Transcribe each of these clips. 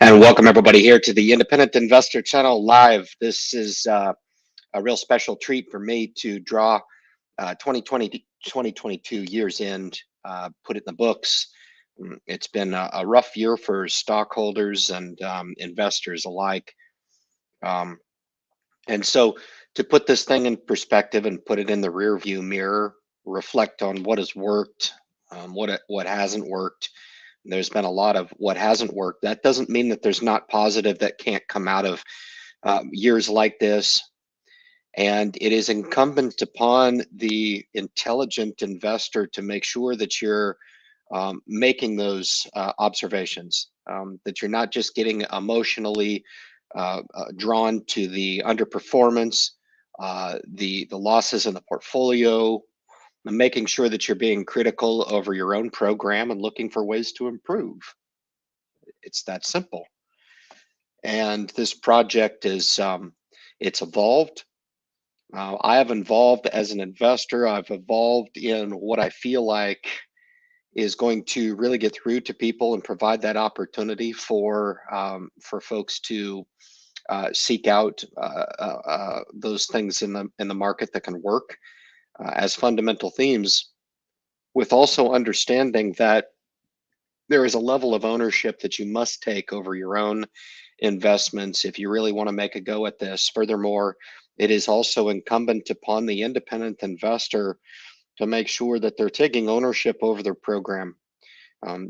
And welcome everybody here to the Independent Investor Channel Live. This is a real special treat for me to draw 2020 2022 year's end, put it in the books. It's been a rough year for stockholders and investors alike. Um, and so to put this thing in perspective and put it in the rear view mirror, reflect on what has worked, what hasn't worked. There's been a lot of what hasn't worked. That doesn't mean that there's not positive that can't come out of years like this. And it is incumbent upon the intelligent investor to make sure that you're making those observations, that you're not just getting emotionally drawn to the underperformance, the losses in the portfolio, and making sure that you're being critical over your own program and looking for ways to improve. It's that simple. And this project is it's evolved. I have evolved as an investor. I've evolved in what I feel like is going to really get through to people and provide that opportunity for folks to seek out those things in the market that can work as fundamental themes, with also understanding that there is a level of ownership that you must take over your own investments if you really want to make a go at this. Furthermore, it is also incumbent upon the independent investor to make sure that they're taking ownership over their program.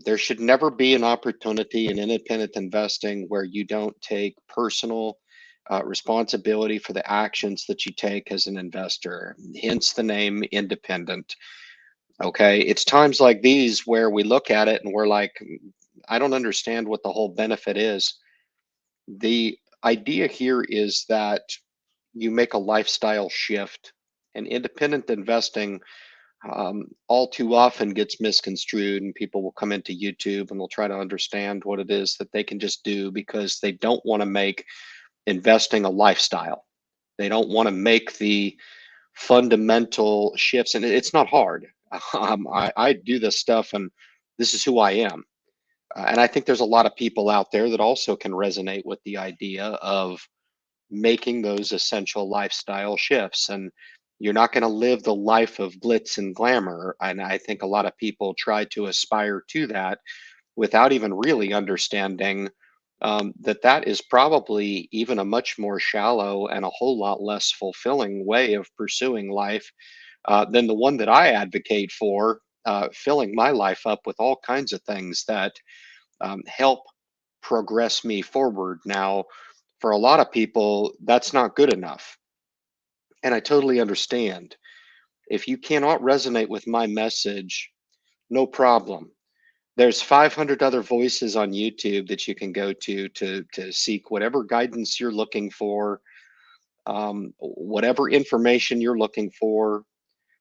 There should never be an opportunity in independent investing where you don't take personal responsibility for the actions that you take as an investor, hence the name independent. Okay, it's times like these where we look at it and we're like, I don't understand what the whole benefit is. The idea here is that you make a lifestyle shift, and independent investing all too often gets misconstrued, and people will come into YouTube and they'll try to understand what it is that they can just do because they don't want to make investing a lifestyle. They don't want to make the fundamental shifts, and it's not hard. I do this stuff, and this is who I am. And I think there's a lot of people out there that also can resonate with the idea of making those essential lifestyle shifts. And you're not going to live the life of glitz and glamour. And I think a lot of people try to aspire to that without even really understanding that is probably even a much more shallow and a whole lot less fulfilling way of pursuing life than the one that I advocate for, filling my life up with all kinds of things that help progress me forward. Now, for a lot of people, that's not good enough. And I totally understand. If you cannot resonate with my message, no problem. There's 500 other voices on YouTube that you can go to seek whatever guidance you're looking for, whatever information you're looking for,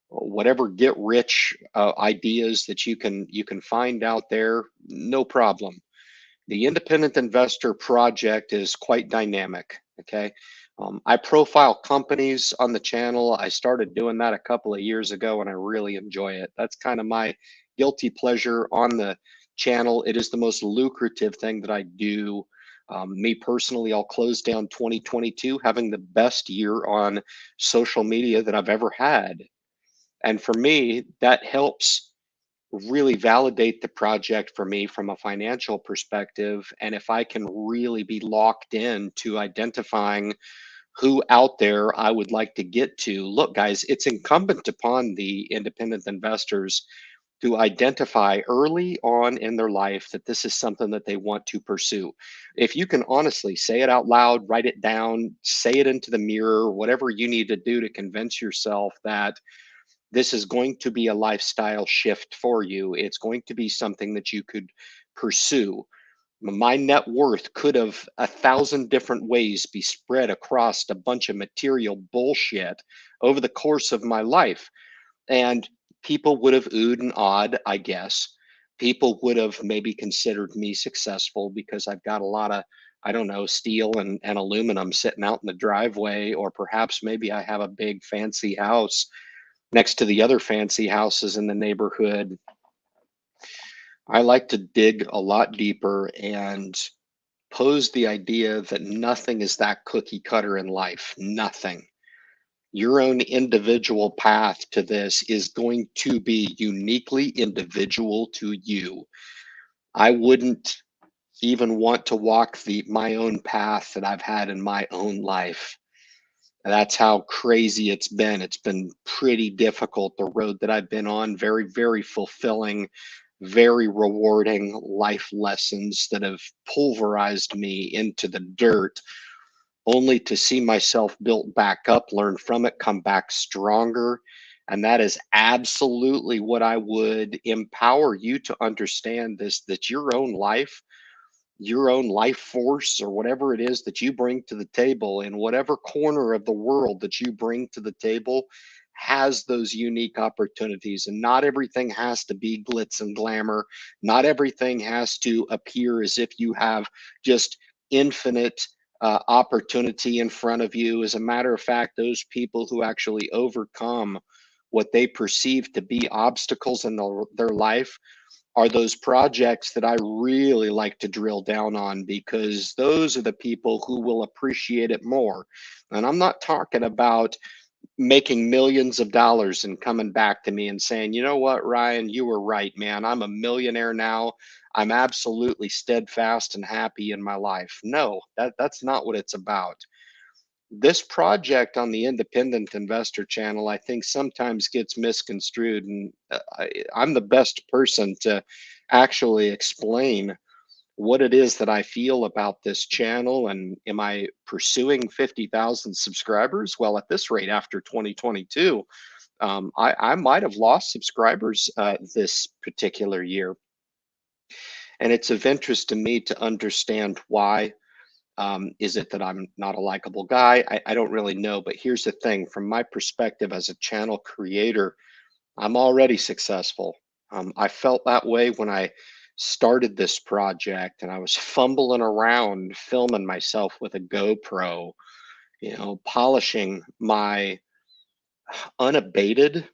whatever get rich ideas that you can find out there. No problem. The Independent Investor Project is quite dynamic. Okay. I profile companies on the channel. I started doing that a couple of years ago and I really enjoy it. That's kind of my guilty pleasure on the channel. It is the most lucrative thing that I do. Me personally, I'll close down 2022 having the best year on social media that I've ever had. And for me, that helps really validate the project for me from a financial perspective. And if I can really be locked in to identifying who out there I would like to get to, look, guys, it's incumbent upon the independent investors to identify early on in their life that this is something that they want to pursue. If you can honestly say it out loud, write it down, say it into the mirror, whatever you need to do to convince yourself that this is going to be a lifestyle shift for you. It's going to be something that you could pursue. My net worth could have 1,000 different ways be spread across a bunch of material bullshit over the course of my life. And people would have oohed and awed, I guess. People would have maybe considered me successful because I've got a lot of, I don't know, steel and aluminum sitting out in the driveway, or perhaps maybe I have a big fancy house next to the other fancy houses in the neighborhood. I like to dig a lot deeper and posed the idea that nothing is that cookie cutter in life. Nothing. Your own individual path to this is going to be uniquely individual to you. I wouldn't even want to walk my own path that I've had in my own life. That's how crazy it's been. It's been pretty difficult. The road that I've been on, very, very fulfilling, very rewarding life lessons that have pulverized me into the dirt, only to see myself built back up, learn from it, come back stronger. And that is absolutely what I would empower you to understand, this, that your own life force, or whatever it is that you bring to the table in whatever corner of the world that you bring to the table, has those unique opportunities. And not everything has to be glitz and glamour. Not everything has to appear as if you have just infinite opportunity in front of you. As a matter of fact, those people who actually overcome what they perceive to be obstacles in their life are those projects that I really like to drill down on, because those are the people who will appreciate it more. And I'm not talking about making millions of dollars and coming back to me and saying, you know what, Ryan, you were right, man. I'm a millionaire now. I'm absolutely steadfast and happy in my life. No, that's not what it's about. This project on the Independent Investor channel, I think, sometimes gets misconstrued, and I'm the best person to actually explain what it is that I feel about this channel. And am I pursuing 50,000 subscribers? Well, at this rate, after 2022, I might have lost subscribers this particular year. And it's of interest to me to understand why. Is it that I'm not a likable guy? I don't really know. But here's the thing, from my perspective as a channel creator, I'm already successful. I felt that way when I started this project, and I was fumbling around filming myself with a GoPro, polishing my unabated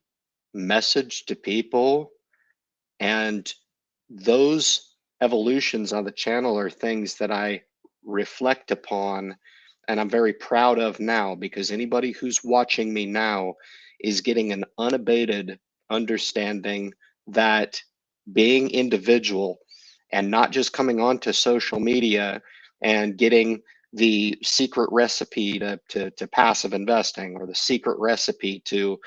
message to people. And those evolutions on the channel are things that I reflect upon and I'm very proud of now, because anybody who's watching me now is getting an unabated understanding that being individual and not just coming onto social media and getting the secret recipe to passive investing, or the secret recipe to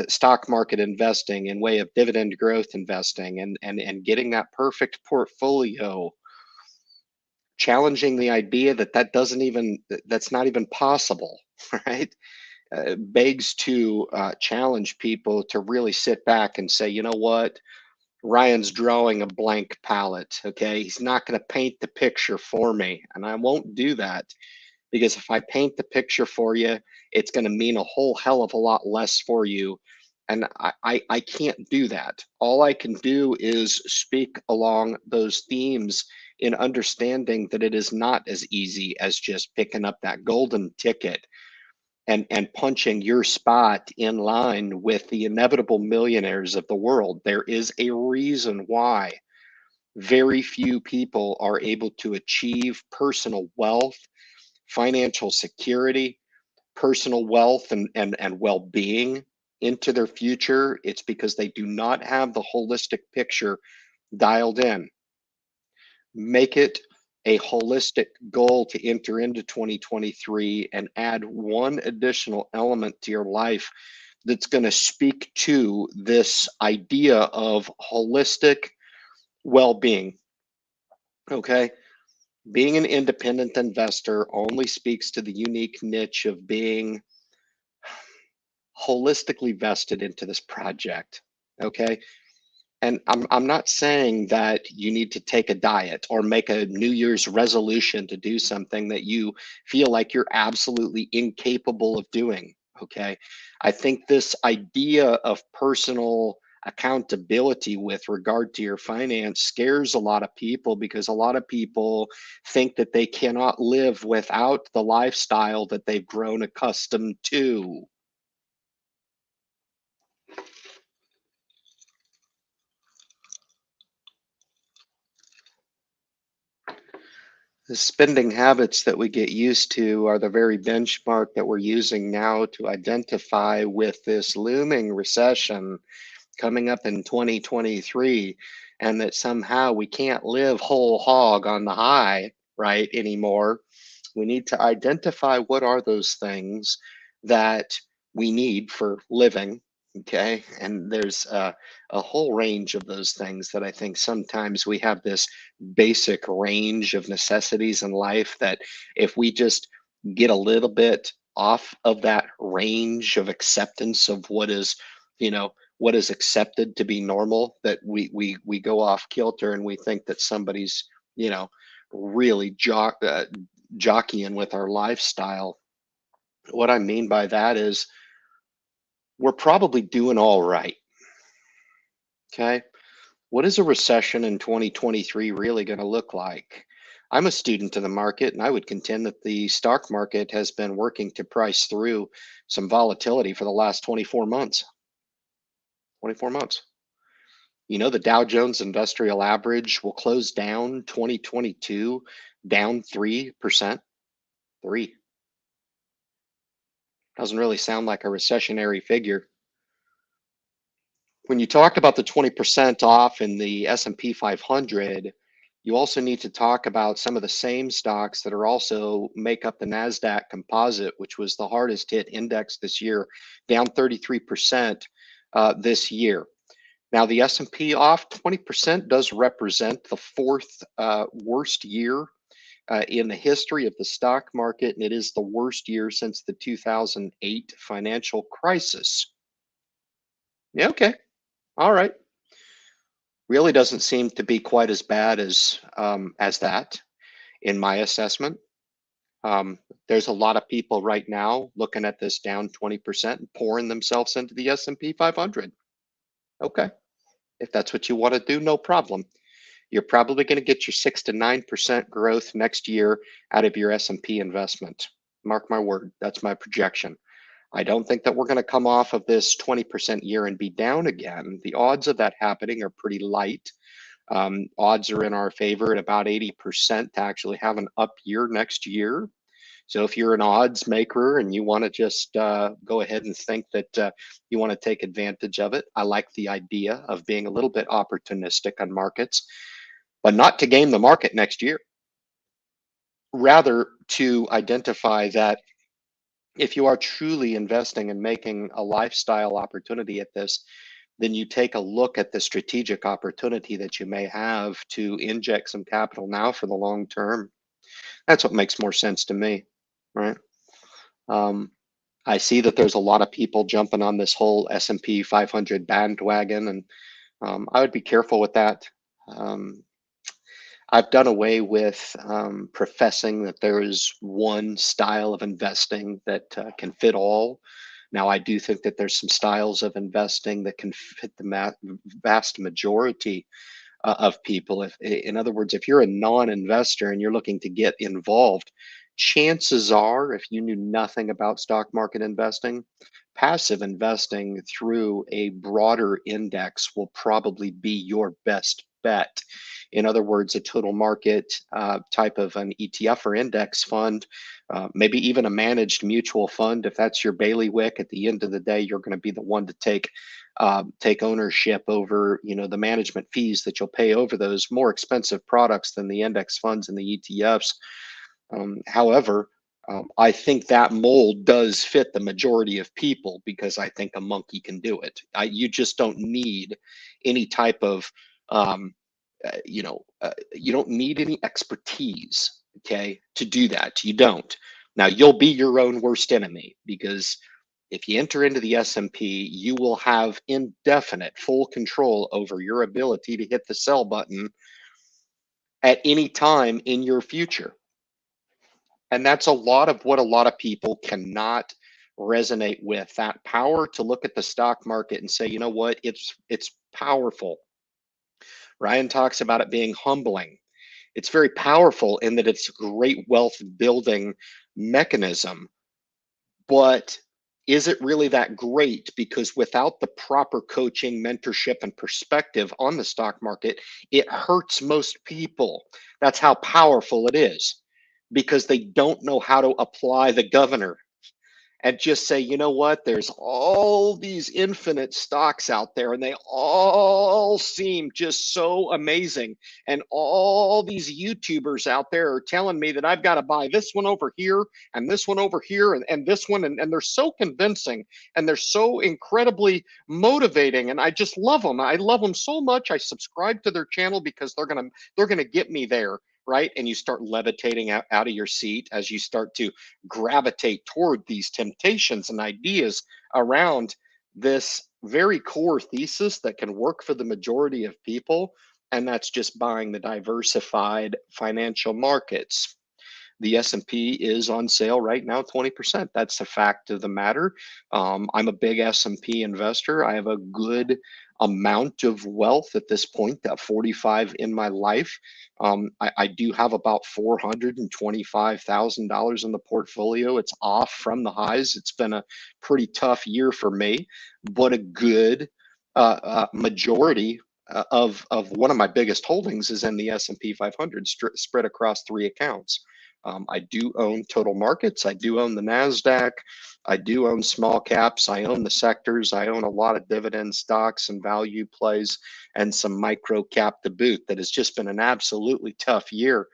stock market investing in way of dividend growth investing, and getting that perfect portfolio, challenging the idea that that's not even possible, right? Begs to challenge people to really sit back and say, you know what, Ryan's drawing a blank palette. Okay, he's not going to paint the picture for me, and I won't do that, because if I paint the picture for you, it's going to mean a whole hell of a lot less for you. And I can't do that. All I can do is speak along those themes, in understanding that it is not as easy as just picking up that golden ticket and punching your spot in line with the inevitable millionaires of the world. There is a reason why very few people are able to achieve personal wealth, financial security, personal wealth, and well-being into their future. It's because they do not have the holistic picture dialed in. Make it a holistic goal to enter into 2023 and add one additional element to your life that's going to speak to this idea of holistic well-being. Okay, being an independent investor only speaks to the unique niche of being holistically vested into this project. Okay. And I'm not saying that you need to take a diet or make a New Year's resolution to do something that you feel like you're absolutely incapable of doing. Okay. I think this idea of personal accountability with regard to your finance scares a lot of people, because a lot of people think that they cannot live without the lifestyle that they've grown accustomed to. The spending habits that we get used to are the very benchmark that we're using now to identify with this looming recession coming up in 2023, and that somehow we can't live whole hog on the high, right, anymore. We need to identify what are those things that we need for living. Okay. And there's a whole range of those things that I think sometimes we have this basic range of necessities in life that if we just get a little bit off of that range of acceptance of what is, you know, what is accepted to be normal, that we go off kilter and we think that somebody's, you know, really jockeying with our lifestyle. What I mean by that is we're probably doing all right. Okay. What is a recession in 2023 really going to look like? I'm a student of the market, and I would contend that the stock market has been working to price through some volatility for the last 24 months. 24 months. You know, the Dow Jones Industrial Average will close down 2022 down 3%. 3. Doesn't really sound like a recessionary figure. When you talk about the 20% off in the S&P 500, you also need to talk about some of the same stocks that are also make up the NASDAQ composite, which was the hardest hit index this year, down 33% this year. Now, the S&P off 20% does represent the fourth worst year in the history of the stock market, and it is the worst year since the 2008 financial crisis. Yeah, okay. All right. Really doesn't seem to be quite as bad as that, in my assessment. There's a lot of people right now looking at this down 20% and pouring themselves into the S&P 500. Okay, if that's what you want to do, no problem. You're probably going to get your 6 to 9% growth next year out of your S&P investment. Mark my word, that's my projection. I don't think that we're going to come off of this 20% year and be down again. The odds of that happening are pretty light. Odds are in our favor at about 80% to actually have an up year next year. So if you're an odds maker and you want to just go ahead and think that you want to take advantage of it, I like the idea of being a little bit opportunistic on markets, but not to game the market next year. Rather, to identify that if you are truly investing and making a lifestyle opportunity at this, then you take a look at the strategic opportunity that you may have to inject some capital now for the long term. That's what makes more sense to me, right? Um, I see that there's a lot of people jumping on this whole S&P 500 bandwagon, and I would be careful with that. Um, I've done away with professing that there is one style of investing that can fit all. Now, I do think that there's some styles of investing that can fit the vast majority of people. If, in other words, if you're a non-investor and you're looking to get involved, chances are, if you knew nothing about stock market investing, passive investing through a broader index will probably be your best bet. In other words, a total market type of an ETF or index fund, maybe even a managed mutual fund. If that's your bailiwick, at the end of the day, you're going to be the one to take ownership over, you know, the management fees that you'll pay over those more expensive products than the index funds and the ETFs. However, I think that mold does fit the majority of people because I think a monkey can do it. You just don't need any type of, you don't need any expertise, okay, to do that. You don't. Now, you'll be your own worst enemy because if you enter into the S&P, you will have indefinite full control over your ability to hit the sell button at any time in your future. And that's a lot of what a lot of people cannot resonate with, that power to look at the stock market and say, you know what, it's powerful. Ryan talks about it being humbling. It's very powerful in that it's a great wealth building mechanism, but Is it really that great? Because without the proper coaching, mentorship, and perspective on the stock market, it hurts most people. That's how powerful it is, because they don't know how to apply the governor and just say, you know what, there's all these infinite stocks out there and they all seem just so amazing. And all these YouTubers out there are telling me that I've got to buy this one over here and this one over here and this one. And they're so convincing and they're so incredibly motivating. And I just love them. I love them so much. I subscribe to their channel because they're gonna get me there. Right. And you start levitating out of your seat as you start to gravitate toward these temptations and ideas around this very core thesis that can work for the majority of people. And that's just buying the diversified financial markets. The S&P is on sale right now, 20%. That's the fact of the matter. I'm a big S&P investor. I have a good amount of wealth at this point, at 45 in my life. I do have about $425,000 in the portfolio. It's off from the highs. It's been a pretty tough year for me, but a good majority of one of my biggest holdings is in the S&P 500 spread across 3 accounts. I do own total markets. I do own the NASDAQ. I do own small caps. I own the sectors. I own a lot of dividend stocks and value plays and some micro cap to boot. That has just been an absolutely tough year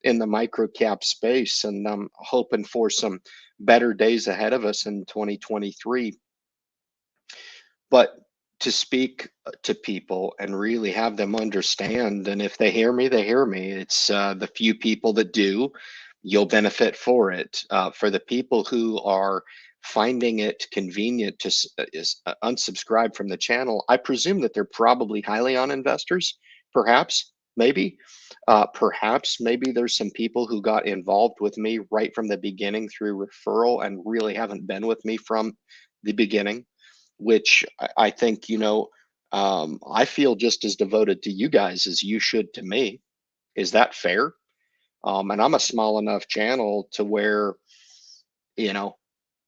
in the micro cap space. And I'm hoping for some better days ahead of us in 2023. But to speak to people and really have them understand, and if they hear me, they hear me. It's the few people that do, you'll benefit for it. For the people who are finding it convenient to unsubscribe from the channel, I presume that they're probably highly on investors, perhaps, maybe. Perhaps maybe there's some people who got involved with me right from the beginning through referral and really haven't been with me from the beginning, which I think, I feel just as devoted to you guys as you should to me. Is that fair? And I'm a small enough channel to where, you know,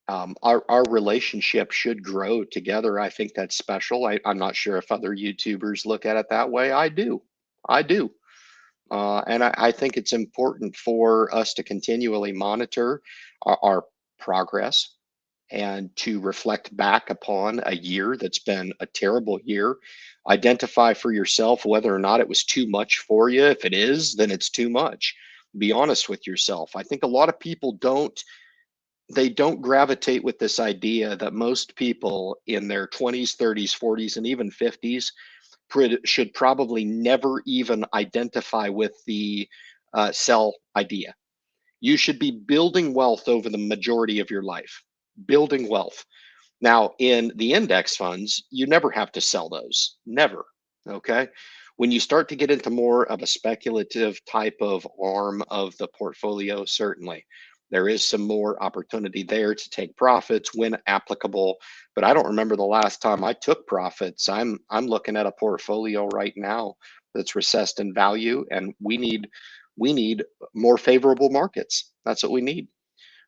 our relationship should grow together. I think that's special. I'm not sure if other YouTubers look at it that way. I do. I do. And I think it's important for us to continually monitor our progress and to reflect back upon a year that's been a terrible year. Identify for yourself whether or not it was too much for you. If it is, then it's too much. Be honest with yourself. I think a lot of people don't gravitate with this idea that most people in their 20s, 30s, 40s, and even 50s should probably never even identify with the sell idea. You should be building wealth over the majority of your life, building wealth. Now, in the index funds, you never have to sell those, never. Okay. When you start to get into more of a speculative type of arm of the portfolio, certainly there is some more opportunity there to take profits when applicable. But I don't remember the last time I took profits. I'm looking at a portfolio right now that's recessed in value, and we need more favorable markets. That's what we need.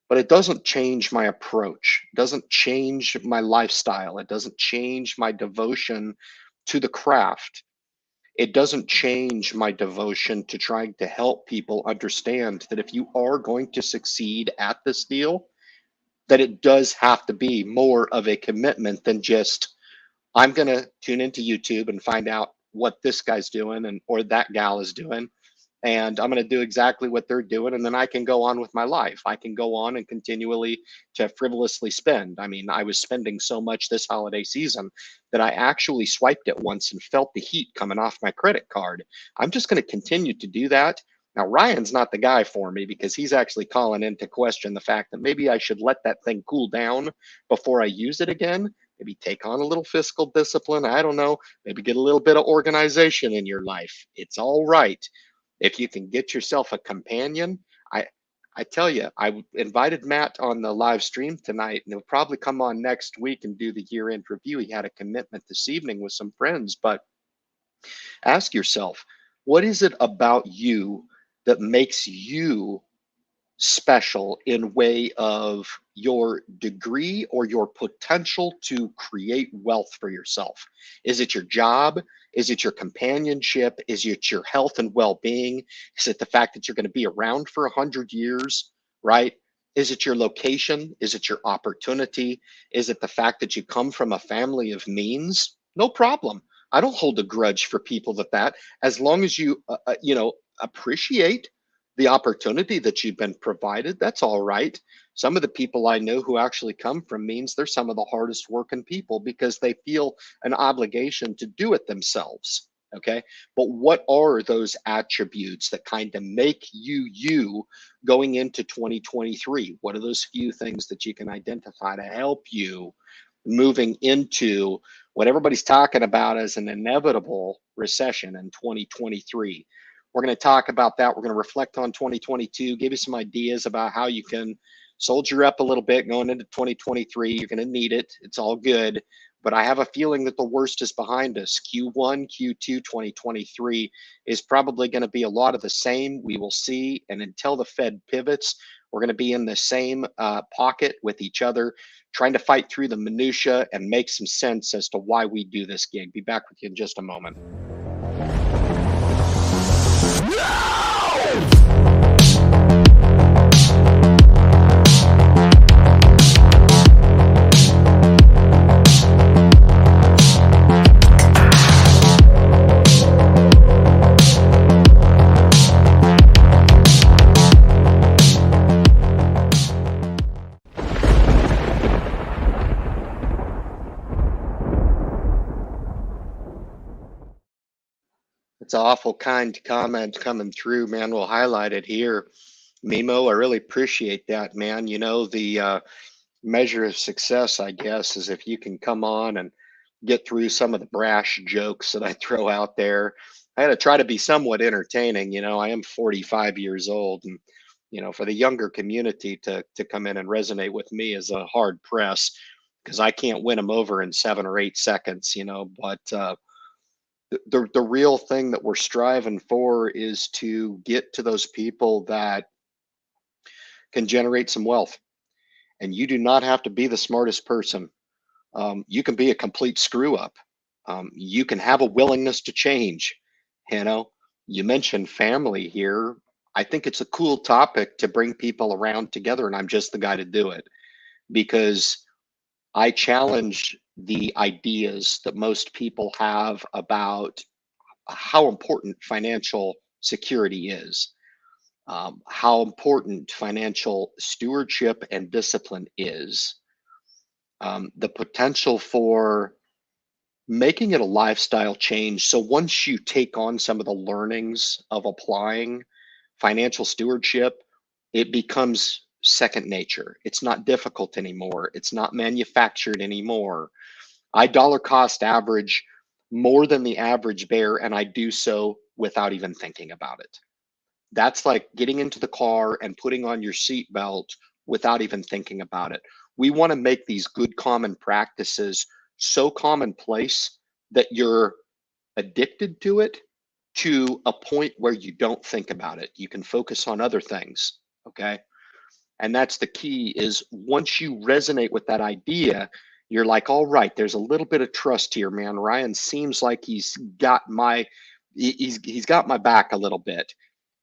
But it doesn't change my approach. It doesn't change my lifestyle. It doesn't change my devotion to the craft. It doesn't change my devotion to trying to help people understand that if you are going to succeed at this deal, that it does have to be more of a commitment than just, I'm going to tune into YouTube and find out what this guy's doing and or that gal is doing, and I'm going to do exactly what they're doing, and then I can go on with my life. I can go on and continually to frivolously spend. I mean, I was spending so much this holiday season that I actually swiped it once and felt the heat coming off my credit card. I'm just going to continue to do that. Now, Ryan's not the guy for me because he's actually calling into question the fact that maybe I should let that thing cool down before I use it again. Maybe take on a little fiscal discipline. I don't know. Maybe get a little bit of organization in your life. It's all right. If you can get yourself a companion, I tell you, I invited Matt on the live stream tonight, and he'll probably come on next week and do the year-end review. He had a commitment this evening with some friends, but ask yourself, what is it about you that makes you special in way of your degree or your potential to create wealth for yourself? Is it your job? Is it your companionship? Is it your health and well-being? Is it the fact that you're going to be around for 100 years, right? Is it your location? Is it your opportunity? Is it the fact that you come from a family of means? No problem. I don't hold a grudge for people that as long as you appreciate the opportunity that you've been provided, that's all right. Some of the people I know who actually come from means, they're some of the hardest working people because they feel an obligation to do it themselves. Okay. But what are those attributes that kind of make you going into 2023? What are those few things that you can identify to help you moving into what everybody's talking about as an inevitable recession in 2023? We're going to talk about that. We're going to reflect on 2022, give you some ideas about how you can soldier up a little bit going into 2023. You're going to need it. It's all good. But I have a feeling that the worst is behind us. Q1, Q2, 2023 is probably going to be a lot of the same. We will see. And until the Fed pivots, we're going to be in the same pocket with each other, trying to fight through the minutia and make some sense as to why we do this gig. Be back with you in just a moment. It's an awful kind comment coming through, man. We'll highlight it here. Mimo, I really appreciate that, man. You know, the measure of success, I guess, is if you can come on and get through some of the brash jokes that I throw out there. I had to try to be somewhat entertaining. You know, I am 45 years old, and for the younger community to come in and resonate with me is a hard press because I can't win them over in 7 or 8 seconds. But the real thing that we're striving for is to get to those people that can generate some wealth. And you do not have to be the smartest person. You can be a complete screw up. You can have a willingness to change. You know, you mentioned family here. I think it's a cool topic to bring people around together, and I'm just the guy to do it because I challenge the ideas that most people have about how important financial security is, how important financial stewardship and discipline is, the potential for making it a lifestyle change. So once you take on some of the learnings of applying financial stewardship, it becomes second nature. It's not difficult anymore. It's not manufactured anymore. I dollar cost average more than the average bear, and I do so without even thinking about it. That's like getting into the car and putting on your seatbelt without even thinking about it. We want to make these good common practices so commonplace that you're addicted to it to a point where you don't think about it. You can focus on other things. Okay. And that's the key is once you resonate with that idea, you're like, all right, there's a little bit of trust here, man. Ryan seems like he's got my back a little bit.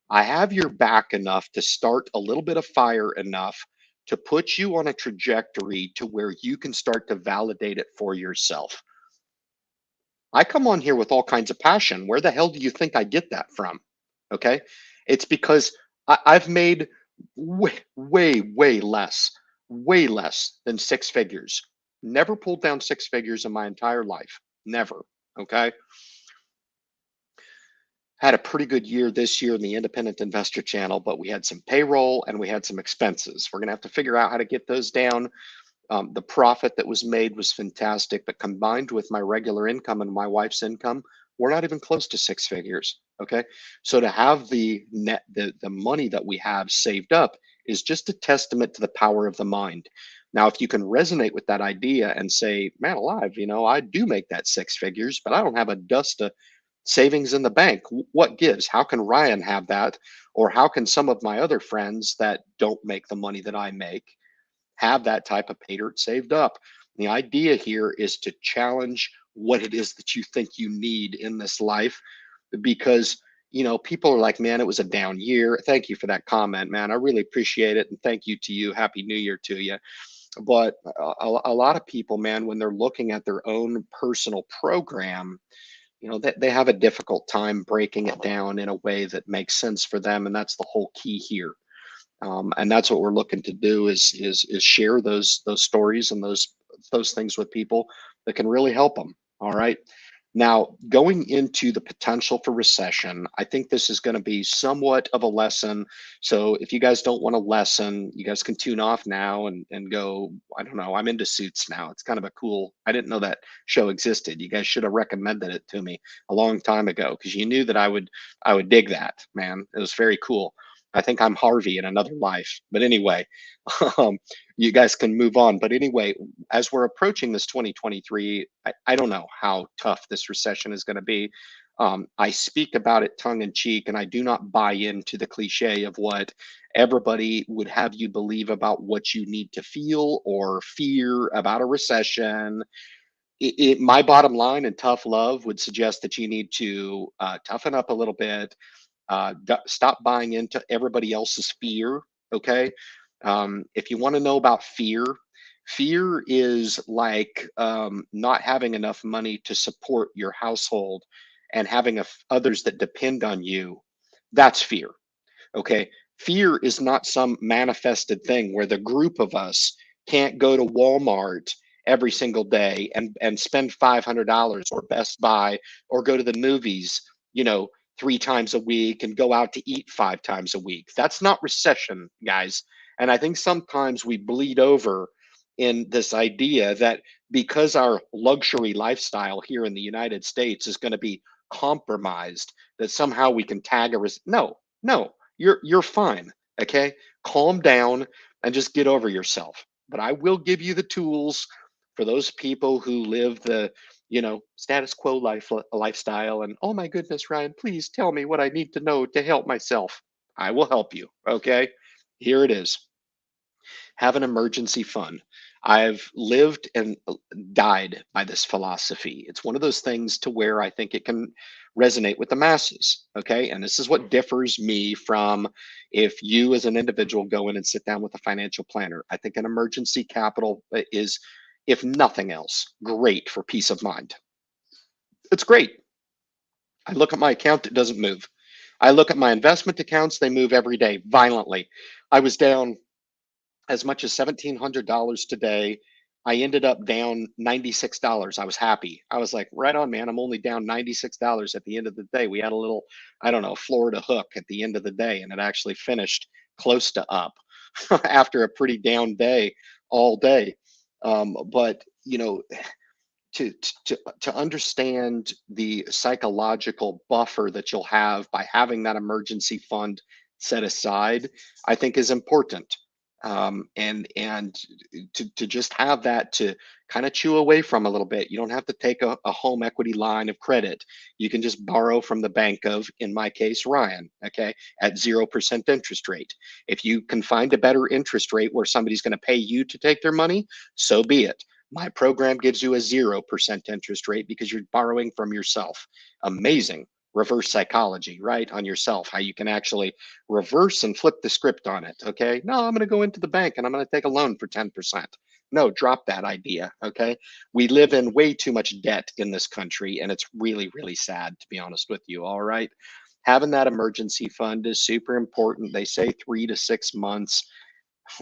I have your back enough to start a little bit of fire enough to put you on a trajectory to where you can start to validate it for yourself. I come on here with all kinds of passion. Where the hell do you think I get that from? Okay. It's because I've made way less than six figures. Never pulled down six figures in my entire life. Never. Okay. Had a pretty good year this year in the independent investor channel, but we had some payroll and we had some expenses. We're going to have to figure out how to get those down. The profit that was made was fantastic, but combined with my regular income and my wife's income, we're not even close to six figures. Okay. So to have the money that we have saved up is just a testament to the power of the mind. Now, if you can resonate with that idea and say, man alive, I do make that six figures, but I don't have a dust savings in the bank. What gives? How can Ryan have that? Or how can some of my other friends that don't make the money that I make have that type of pay dirt saved up? The idea here is to challenge what it is that you think you need in this life, because people are like, man, it was a down year. Thank you for that comment, man. I really appreciate it, and thank you to you. Happy New Year to you. But a lot of people, man, when they're looking at their own personal program, they have a difficult time breaking it down in a way that makes sense for them, and that's the whole key here. And that's what we're looking to do, is share those stories and those things with people that can really help them. All right. Now, going into the potential for recession, I think this is going to be somewhat of a lesson. So if you guys don't want a lesson, you guys can tune off now and go, I don't know, I'm into Suits now. It's kind of a cool, I didn't know that show existed. You guys should have recommended it to me a long time ago, because you knew that I would dig that, man. It was very cool. I think I'm Harvey in another life. But anyway, um, you guys can move on. But anyway, as we're approaching this 2023, I don't know how tough this recession is going to be. I speak about it tongue in cheek, and I do not buy into the cliche of what everybody would have you believe about what you need to feel or fear about a recession. My bottom line and tough love would suggest that you need to toughen up a little bit, stop buying into everybody else's fear. Okay. If you want to know about fear, fear is like not having enough money to support your household and having others that depend on you. That's fear. Okay. Fear is not some manifested thing where the group of us can't go to Walmart every single day and spend $500, or Best Buy, or go to the movies, 3 times a week, and go out to eat 5 times a week. That's not recession, guys. And I think sometimes we bleed over in this idea that because our luxury lifestyle here in the United States is going to be compromised, that somehow we can tag no, no, you're fine. Okay. Calm down and just get over yourself. But I will give you the tools for those people who live the status quo lifestyle. And oh my goodness, Ryan, please tell me what I need to know to help myself. I will help you. Okay. Here it is. Have an emergency fund. I've lived and died by this philosophy. It's one of those things to where I think it can resonate with the masses. Okay. And this is what differs me from if you as an individual go in and sit down with a financial planner. I think an emergency capital is, if nothing else, great for peace of mind. It's great. I look at my account, it doesn't move. I look at my investment accounts, they move every day violently. I was down as much as $1,700 today. I ended up down $96. I was happy. I was like, right on, man. I'm only down $96 at the end of the day. We had a little, I don't know, Florida hook at the end of the day, and it actually finished close to up after a pretty down day all day. But to understand the psychological buffer that you'll have by having that emergency fund set aside, I think is important. And to just have that to kind of chew away from a little bit. You don't have to take a home equity line of credit. You can just borrow from the bank of, in my case, Ryan, okay, at 0% interest rate. If you can find a better interest rate where somebody's going to pay you to take their money, so be it. My program gives you a 0% interest rate because you're borrowing from yourself. Amazing reverse psychology, right? On yourself, how you can actually reverse and flip the script on it. Okay. No, I'm going to go into the bank and I'm going to take a loan for 10%. No, drop that idea. Okay. We live in way too much debt in this country, and it's really, really sad, to be honest with you. All right. Having that emergency fund is super important. They say 3 to 6 months,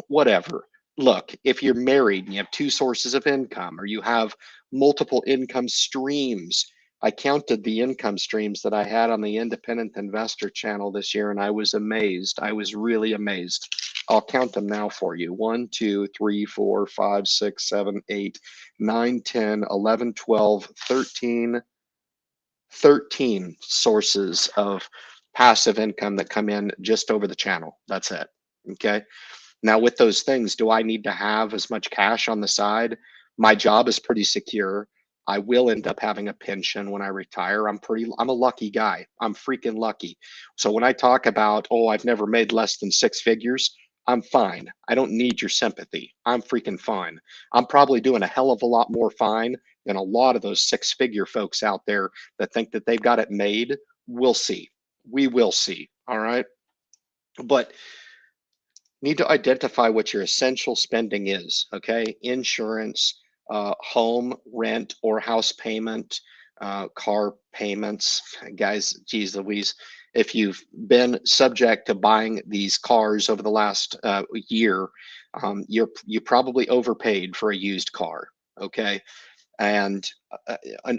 whatever. Look, if you're married and you have 2 sources of income, or you have multiple income streams, I counted the income streams that I had on the Independent Investor channel this year, and I was amazed. I was really amazed. I'll count them now for you. 1, 2, 3, 4, 5, 6, 7, 8, 9, 10, 11, 12, 13, 13 sources of passive income that come in just over the channel. That's it. Okay. Now, with those things, do I need to have as much cash on the side? My job is pretty secure. I will end up having a pension when I retire. I'm a lucky guy. I'm freaking lucky. So when I talk about, oh, I've never made less than six figures, I'm fine. I don't need your sympathy. I'm freaking fine. I'm probably doing a hell of a lot more fine than a lot of those six-figure folks out there that think that they've got it made. We'll see. We will see. All right. But need to identify what your essential spending is. Okay. Insurance, home, rent, or house payment, car payments. Guys, geez Louise, if you've been subject to buying these cars over the last year, you probably overpaid for a used car. Okay. And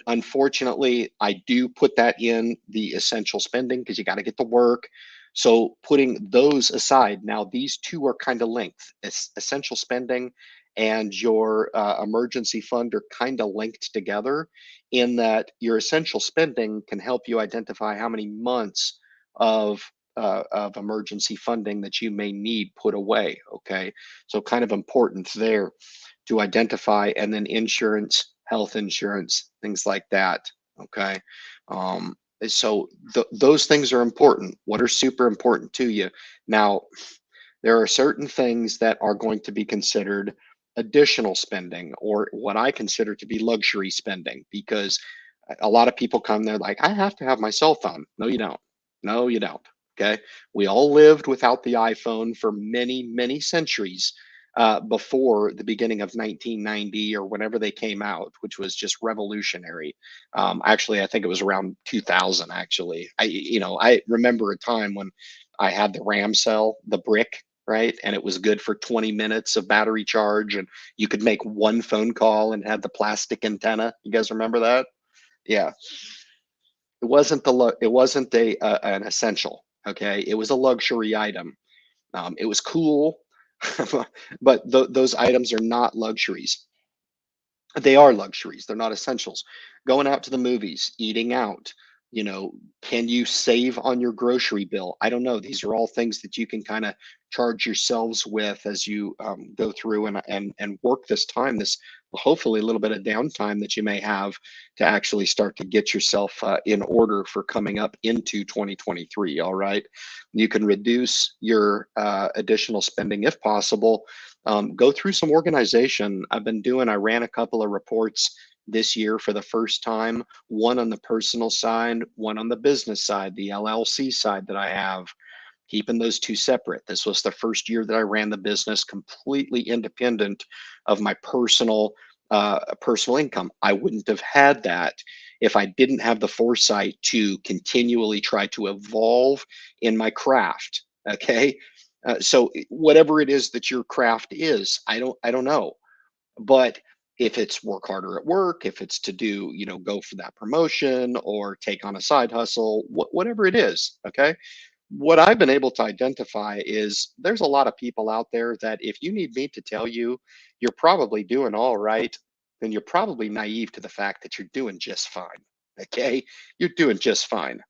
unfortunately, I do put that in the essential spending because you got to get to work. So putting those aside, now these two are kind of linked. Essential spending and your emergency fund are kind of linked together in that your essential spending can help you identify how many months of emergency funding that you may need put away. Okay, so kind of important there to identify, and then insurance, health insurance, things like that. Okay. So those things are important. What are super important to you? Now, there are certain things that are going to be considered additional spending, or what I consider to be luxury spending, because a lot of people come there like, I have to have my cell phone. No, you don't. No, you don't. Okay. We all lived without the iPhone for many, many centuries before the beginning of 1990 or whenever they came out, which was just revolutionary. Actually, I think it was around 2000. Actually, I remember a time when I had the RAM cell, the brick, right, and it was good for 20 minutes of battery charge, and you could make one phone call and had the plastic antenna. You guys remember that? Yeah, it wasn't a an essential. Okay, it was a luxury item. It was cool, but those items are not luxuries. They are luxuries. They're not essentials. Going out to the movies, eating out, can you save on your grocery bill? I don't know. These are all things that you can kind of charge yourselves with as you go through and work this time, this hopefully a little bit of downtime that you may have to actually start to get yourself in order for coming up into 2023. All right. You can reduce your additional spending if possible. Go through some organization. I ran a couple of reports this year for the first time, one on the personal side, one on the business side, the LLC side that I have, keeping those two separate. This was the first year that I ran the business completely independent of my personal income. I wouldn't have had that if I didn't have the foresight to continually try to evolve in my craft. Okay. So whatever it is that your craft is, I don't know, but if it's work harder at work, if it's to do, go for that promotion or take on a side hustle, whatever it is, okay? What I've been able to identify is there's a lot of people out there that if you need me to tell you you're probably doing all right, then you're probably naive to the fact that you're doing just fine. Okay? You're doing just fine.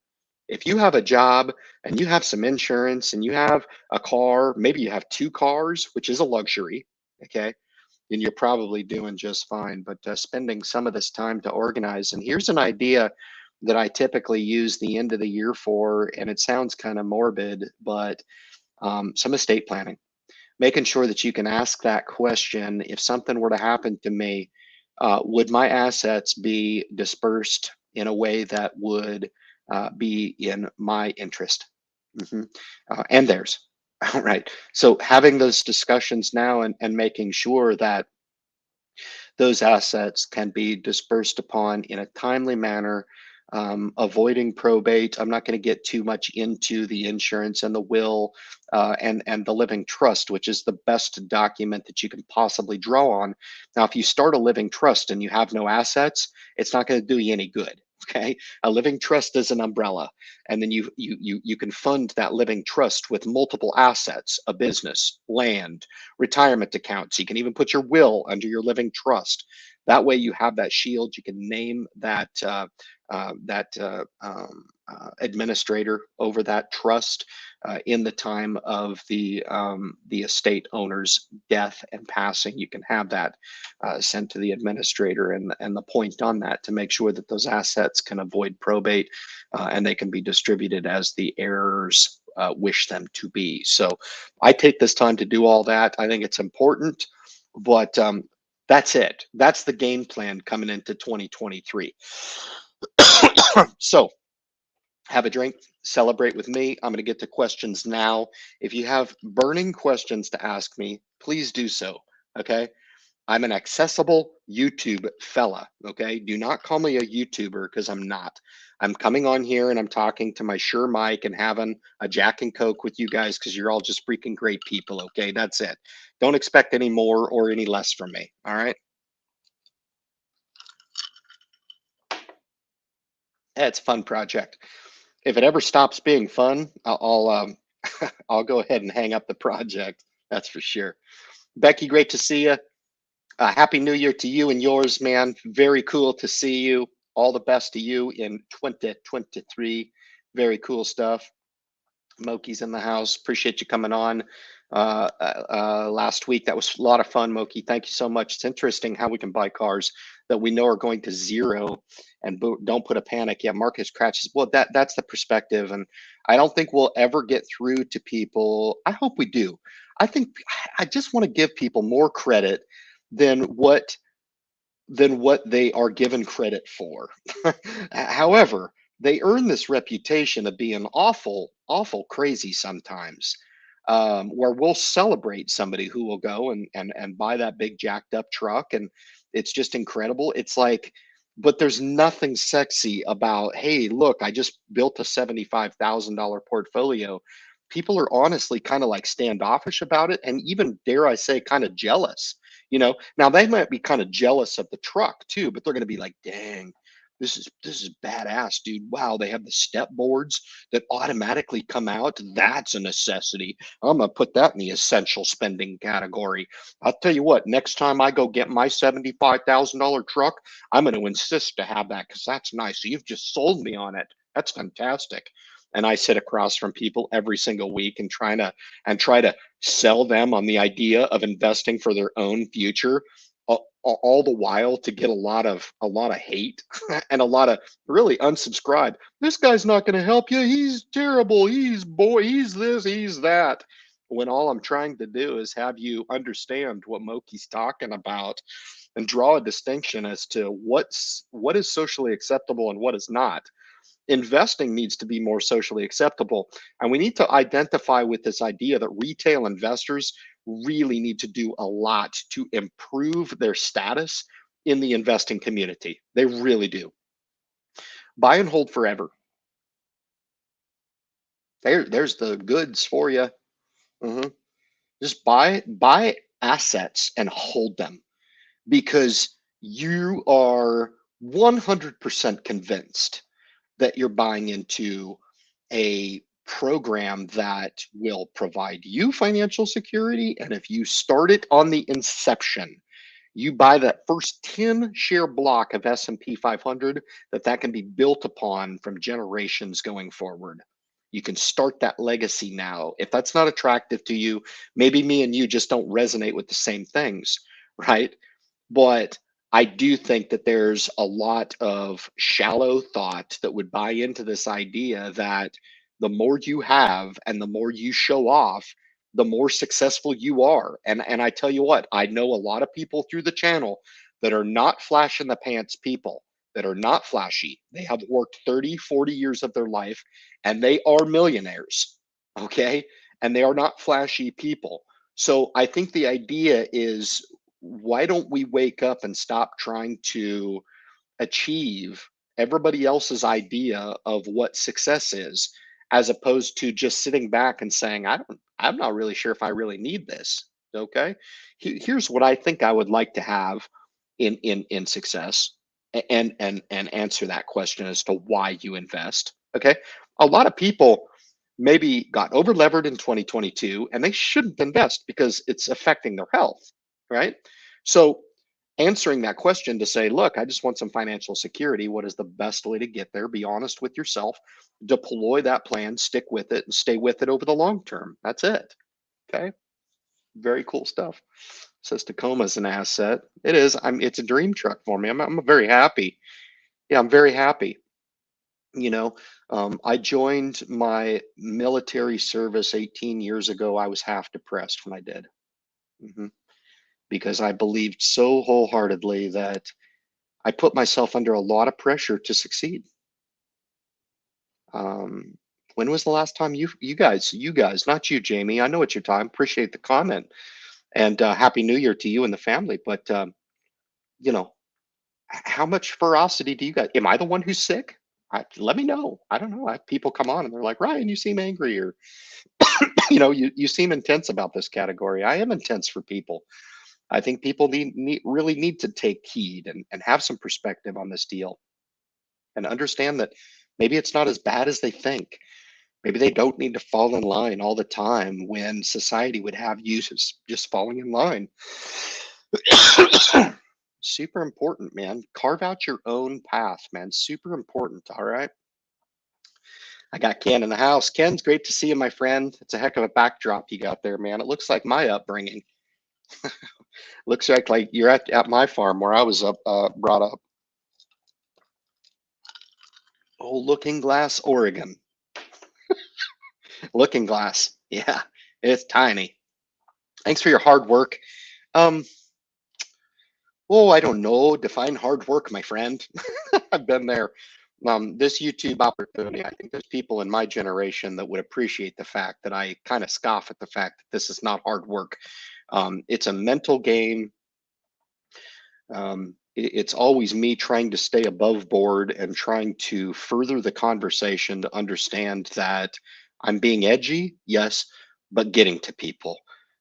If you have a job and you have some insurance and you have a car, maybe you have two cars, which is a luxury, okay? Then you're probably doing just fine. But spending some of this time to organize. And here's an idea that I typically use the end of the year for, and it sounds kind of morbid, but some estate planning, making sure that you can ask that question: if something were to happen to me, would my assets be dispersed in a way that would be in my interest? And theirs. All right. So having those discussions now and making sure that those assets can be dispersed upon in a timely manner, avoiding probate. I'm not going to get too much into the insurance and the will and the living trust, which is the best document that you can possibly draw on. Now, if you start a living trust and you have no assets, it's not going to do you any good. Okay, a living trust is an umbrella, and then you can fund that living trust with multiple assets: a business, land, retirement accounts. You can even put your will under your living trust. That way you have that shield. You can name administrator over that trust in the time of the estate owner's death and passing. You can have that sent to the administrator, and the point on that to make sure that those assets can avoid probate and they can be distributed as the heirs wish them to be. So I take this time to do all that. I think it's important, but that's it. That's the game plan coming into 2023. So have a drink, celebrate with me. I'm going to get to questions now. If you have burning questions to ask me, please do so. Okay. I'm an accessible YouTube fella. Okay. Do not call me a YouTuber because I'm not. I'm coming on here and I'm talking to my Shure mic and having a Jack and Coke with you guys because you're all just freaking great people. Okay. That's it. Don't expect any more or any less from me. All right. Yeah, it's a fun project. If it ever stops being fun, I'll go ahead and hang up the project. That's for sure. Becky, great to see you. Happy New Year to you and yours, man. Very cool to see you. All the best to you in 2023. Very cool stuff. Moki's in the house. Appreciate you coming on last week. That was a lot of fun, Moki. Thank you so much. It's interesting how we can buy cars that we know are going to zero and don't put a panic. Yeah, market crashes. Well, that's the perspective, and I don't think we'll ever get through to people. I hope we do. I just want to give people more credit than what they are given credit for. However, they earn this reputation of being awful, awful crazy sometimes, where we'll celebrate somebody who will go and buy that big jacked up truck, and it's just incredible. It's like, but there's nothing sexy about, hey, look, I just built a $75,000 portfolio. People are honestly kind of like standoffish about it, and even dare I say, kind of jealous. Now they might be kind of jealous of the truck too, but they're going to be like, dang, this is badass, dude. Wow, they have the step boards that automatically come out. That's a necessity. I'm gonna put that in the essential spending category. I'll tell you what, next time I go get my $75,000 truck, I'm going to insist to have that because that's nice. So you've just sold me on it. That's fantastic. And I sit across from people every single week and try to sell them on the idea of investing for their own future, all the while to get a lot of hate and a lot of really unsubscribe. This guy's not going to help you. He's terrible. He's this, he's that. When all I'm trying to do is have you understand what Moki's talking about and draw a distinction as to what is socially acceptable and what is not. Investing needs to be more socially acceptable. And we need to identify with this idea that retail investors really need to do a lot to improve their status in the investing community. They really do. Buy and hold forever. There's the goods for you. Just buy assets and hold them because you are 100% convinced that you're buying into a program that will provide you financial security. And if you start it on the inception, you buy that first 10 share block of S&P 500, that can be built upon from generations going forward. You can start that legacy now. If that's not attractive to you, maybe me and you just don't resonate with the same things, right? But I do think that there's a lot of shallow thought that would buy into this idea that the more you have and the more you show off, the more successful you are. And I tell you what, I know a lot of people through the channel that are not flash in the pants people, that are not flashy. They have worked 30, 40 years of their life and they are millionaires. Okay. And they are not flashy people. So I think the idea is, why don't we wake up and stop trying to achieve everybody else's idea of what success is, as opposed to just sitting back and saying, I'm not really sure if I really need this. Okay. Here's what I think I would like to have in success, and answer that question as to why you invest. Okay. A lot of people maybe got over levered in 2022 and they shouldn't invest because it's affecting their health, right? So answering that question to say, look, I just want some financial security. What is the best way to get there? Be honest with yourself, deploy that plan, stick with it, and stay with it over the long term. That's it. Okay. Very cool stuff. Says Tacoma's an asset. It is. It's a dream truck for me. I'm very happy. Yeah, I'm very happy. You know, I joined my military service 18 years ago. I was half depressed when I did. hmm Because I believed so wholeheartedly that I put myself under a lot of pressure to succeed. Um, when was the last time you guys, not you, Jamie? I know it's your time. Appreciate the comment, and Happy New Year to you and the family. But you know, how much ferocity do you guys? Am I the one who's sick? Let me know. I don't know. I have people come on and they're like, Ryan, you seem angry, or you seem intense about this category. I am intense for people. I think people really need to take heed and have some perspective on this deal and understand that maybe it's not as bad as they think. Maybe they don't need to fall in line all the time when society would have you just falling in line. Super important, man. Carve out your own path, man. Super important. All right. I got Ken in the house. Ken's great to see you, my friend. It's a heck of a backdrop you got there, man. It looks like my upbringing. Looks like you're at my farm where I was brought up. Oh, Looking Glass, Oregon. Looking Glass. Yeah, it's tiny. Thanks for your hard work. Um, oh, I don't know. Define hard work, my friend. I've been there. This YouTube opportunity, I think there's people in my generation that would appreciate the fact that I kind of scoff at the fact that this is not hard work. It's a mental game. It's always me trying to stay above board and trying to further the conversation to understand that I'm being edgy, yes, but getting to people.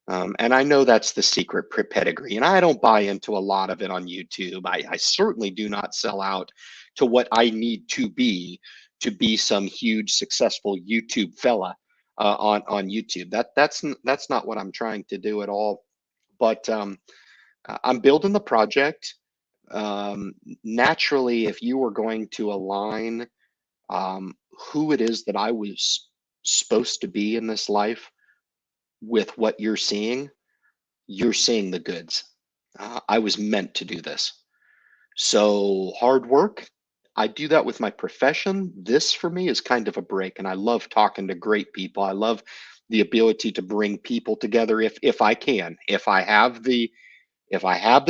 And I know that's the secret pedigree, and I don't buy into a lot of it on YouTube. I certainly do not sell out to what I need to be some huge successful YouTube fella on YouTube. That's not what I'm trying to do at all. But I'm building the project. Naturally, if you were going to align who it is that I was supposed to be in this life with what you're seeing the goods. I was meant to do this. So hard work, I do that with my profession. This for me is kind of a break, and I love talking to great people. I love the ability to bring people together if I can. If I have the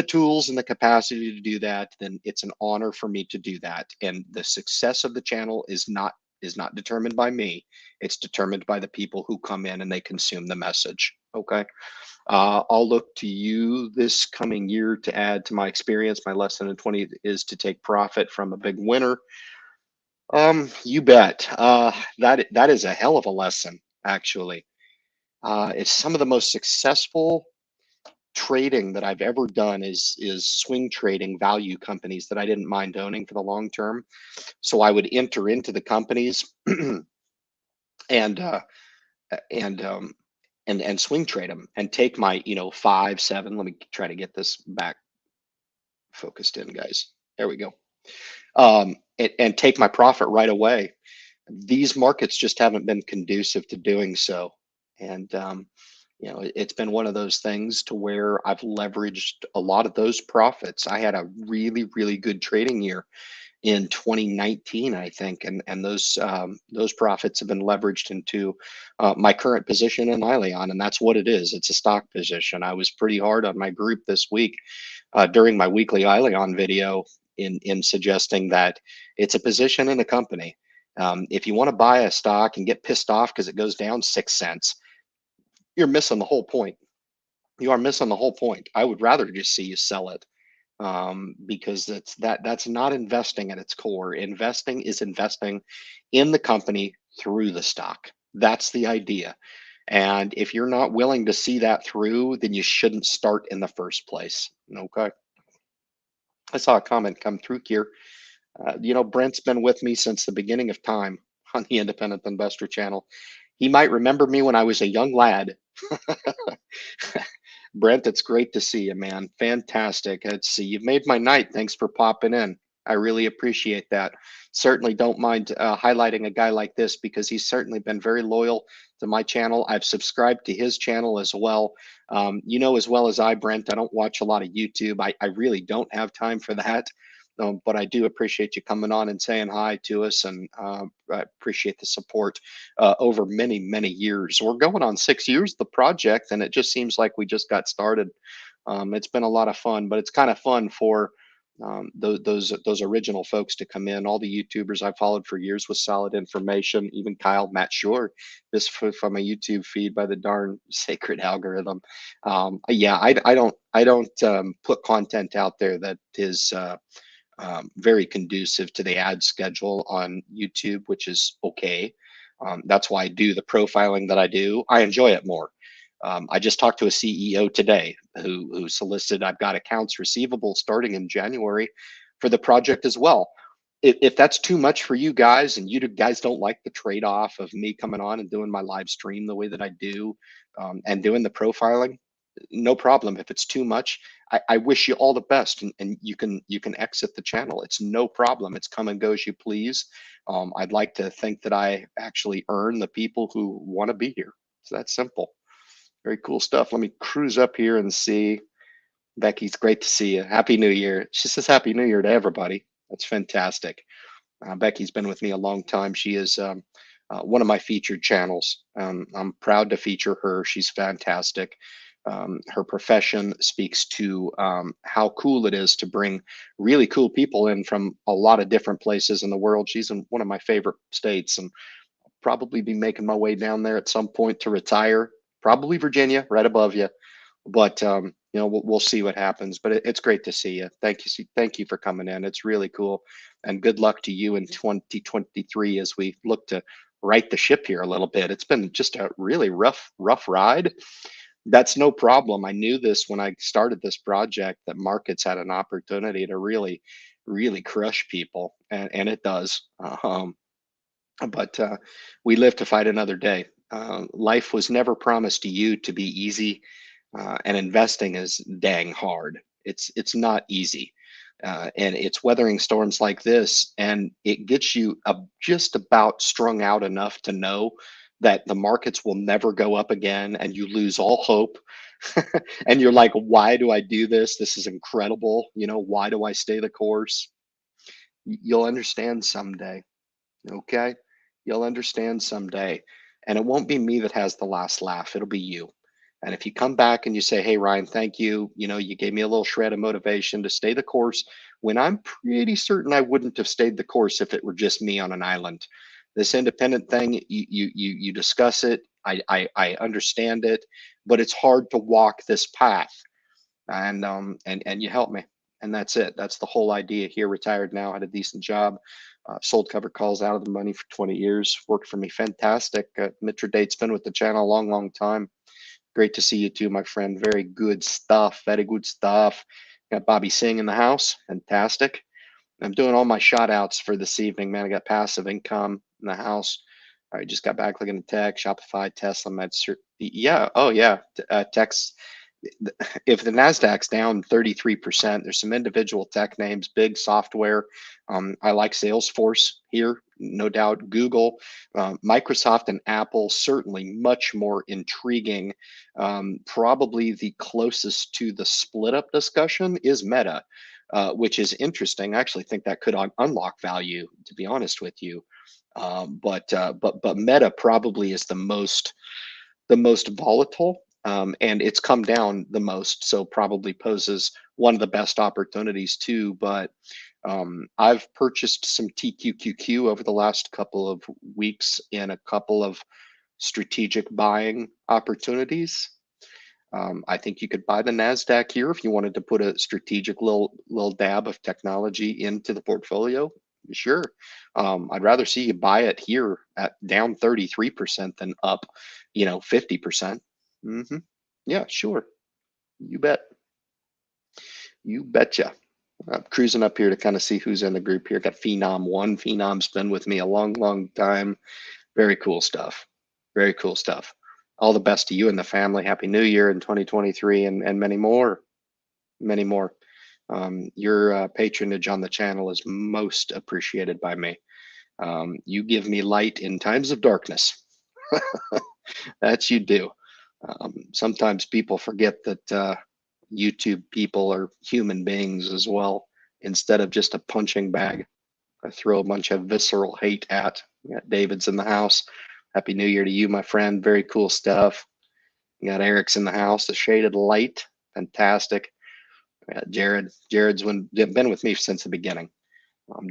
tools and the capacity to do that, then it's an honor for me to do that. And the success of the channel is not determined by me. It's determined by the people who come in and they consume the message. Okay. I'll look to you this coming year to add to my experience. My lesson in 20 is to take profit from a big winner. You bet. That is a hell of a lesson, actually. It's some of the most successful trading that I've ever done is swing trading value companies that I didn't mind owning for the long term. So I would enter into the companies and and and swing trade them and take my 5 7. Let me try to get this back focused in, guys. There we go. And take my profit right away. These markets just haven't been conducive to doing so, and it's been one of those things to where I've leveraged a lot of those profits. I had a really, really good trading year in 2019, I think, and those profits have been leveraged into my current position in Ileon, and that's what it is. It's a stock position. I was pretty hard on my group this week during my weekly Ileon video in suggesting that it's a position in a company. If you want to buy a stock and get pissed off because it goes down 6 cents, you're missing the whole point. You are missing the whole point. I would rather just see you sell it, because that's not investing at its core. Investing is investing in the company through the stock. That's the idea. And if you're not willing to see that through, then you shouldn't start in the first place. Okay. I saw a comment come through here. Brent's been with me since the beginning of time on the Independent Investor channel. He might remember me when I was a young lad. Brent, it's great to see you, man. Fantastic. It's you've made my night. Thanks for popping in. I really appreciate that. Certainly don't mind highlighting a guy like this because he's certainly been very loyal to my channel. I've subscribed to his channel as well. You know as well as I, Brent, I don't watch a lot of YouTube. I really don't have time for that. But I do appreciate you coming on and saying hi to us, and I appreciate the support over many, many years. We're going on 6 years, the project, and it just seems like we just got started. It's been a lot of fun, but it's kind of fun for those original folks to come in. All the YouTubers I followed for years with solid information, even Kyle, Matt Shore, this from a YouTube feed by the darn sacred algorithm. Yeah, I don't put content out there that is very conducive to the ad schedule on YouTube, which is okay. That's why I do the profiling that I do. I enjoy it more. I just talked to a CEO today who solicited. I've got accounts receivable starting in January for the project as well. If that's too much for you guys and you guys don't like the trade-off of me coming on and doing my live stream the way that I do and doing the profiling, no problem. If it's too much, I wish you all the best, and you can exit the channel. It's no problem. It's come and go as you please. I'd like to think that I actually earn the people who want to be here. It's that simple. Very cool stuff. Let me cruise up here and see. Becky's great to see you. Happy New Year. She says Happy New Year to everybody. That's fantastic. Becky's been with me a long time. She is one of my featured channels. I'm proud to feature her. She's fantastic. Her profession speaks to how cool it is to bring really cool people in from a lot of different places in the world. She's in one of my favorite states, and I'll probably be making my way down there at some point to retire. Probably Virginia, right above you. But we'll see what happens. But it's great to see you. Thank you for coming in. It's really cool, and good luck to you in 2023 as we look to right the ship here a little bit. It's been just a really rough ride. That's no problem. I knew this when I started this project, that markets had an opportunity to really, really crush people, and it does. But we live to fight another day. Life was never promised to you to be easy, and investing is dang hard. It's not easy, and it's weathering storms like this, and it gets you just about strung out enough to know that the markets will never go up again, and you lose all hope. And you're like, why do I do this? This is incredible. Why do I stay the course? You'll understand someday. Okay. You'll understand someday. And it won't be me that has the last laugh. It'll be you. And if you come back and you say, hey, Ryan, thank you. You gave me a little shred of motivation to stay the course when I'm pretty certain I wouldn't have stayed the course if it were just me on an island. This independent thing, you discuss it. I understand it, but it's hard to walk this path. And you help me. And that's it. That's the whole idea here. Retired now, had a decent job. Sold cover calls out of the money for 20 years. Worked for me. Fantastic. Mitra Date's been with the channel a long, long time. Great to see you too, my friend. Very good stuff. Very good stuff. Got Bobby Singh in the house. Fantastic. I'm doing all my shout outs for this evening, man. I got passive income in the house. I just got back looking at tech, Shopify, Tesla, yeah. Oh, yeah. Tech's. If the Nasdaq's down 33%, there's some individual tech names, big software. I like Salesforce here, no doubt. Google, Microsoft, and Apple, certainly much more intriguing. Probably the closest to the split up discussion is Meta, which is interesting. I actually think that could unlock value, to be honest with you. But Meta probably is the most volatile. And it's come down the most, so probably poses one of the best opportunities too. But I've purchased some TQQQ over the last couple of weeks in a couple of strategic buying opportunities. I think you could buy the Nasdaq here if you wanted to put a strategic little dab of technology into the portfolio. Sure. I'd rather see you buy it here at down 33% than up, 50%. Yeah, sure. You bet. You betcha. I'm cruising up here to kind of see who's in the group here. Got Phenom 1. Phenom's been with me a long, long time. Very cool stuff. Very cool stuff. All the best to you and the family. Happy New Year in 2023, and many more, many more. Your patronage on the channel is most appreciated by me. You give me light in times of darkness. That's you do. Sometimes people forget that YouTube people are human beings as well, instead of just a punching bag. I throw a bunch of visceral hate at. We got David's in the house. Happy New Year to you, my friend. Very cool stuff. You got Eric's in the house. The shaded light, fantastic. We got Jared. Jared's been with me since the beginning.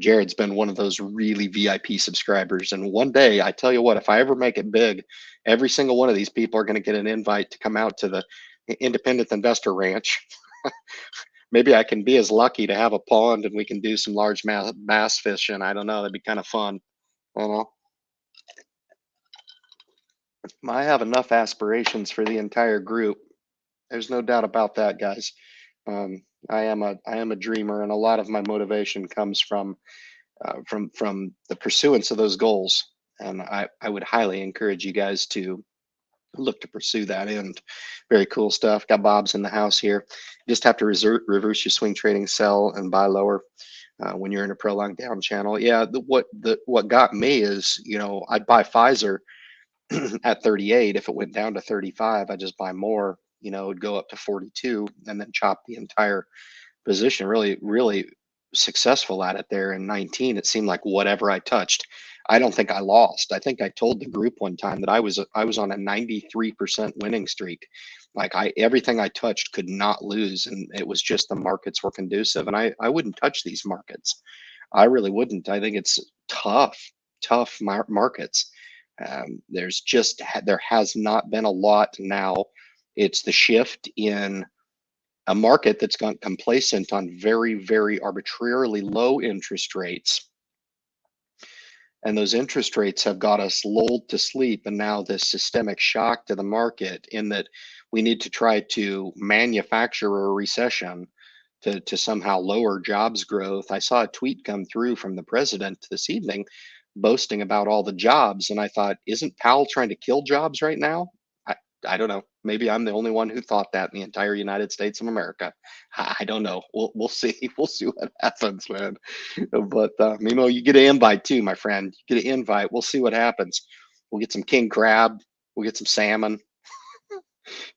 Jared's been one of those really VIP subscribers. And one day, I tell you what, if I ever make it big, every single one of these people are going to get an invite to come out to the Independent Investor Ranch. Maybe I can be as lucky to have a pond and we can do some large bass fishing. I don't know. That'd be kind of fun. I don't know. I have enough aspirations for the entire group. There's no doubt about that, guys. I am a dreamer, and a lot of my motivation comes from the pursuance of those goals. And I would highly encourage you guys to look to pursue that end. Very cool stuff. Got Bob's in the house here. You just have to reverse your swing trading, sell and buy lower when you're in a prolonged down channel. Yeah, what got me is, I'd buy Pfizer at 38. If it went down to 35, I just buy more. It'd go up to 42 and then chop the entire position. Really, really successful at it there in 19. It seemed like whatever I touched, I don't think I lost. I think I told the group one time that I was on a 93% winning streak. Like everything I touched could not lose, and it was just the markets were conducive, and I wouldn't touch these markets. I really wouldn't. I think it's tough markets. There has not been a lot now. It's the shift in a market that's gone complacent on very, very arbitrarily low interest rates. And those interest rates have got us lulled to sleep. And now this systemic shock to the market, in that we need to try to manufacture a recession to somehow lower jobs growth. I saw a tweet come through from the president this evening boasting about all the jobs. And I thought, isn't Powell trying to kill jobs right now? I don't know. Maybe I'm the only one who thought that in the entire United States of America. I don't know. We'll see. We'll see what happens, man. But you get an invite too, my friend. You get an invite. We'll see what happens. We'll get some king crab. We'll get some salmon.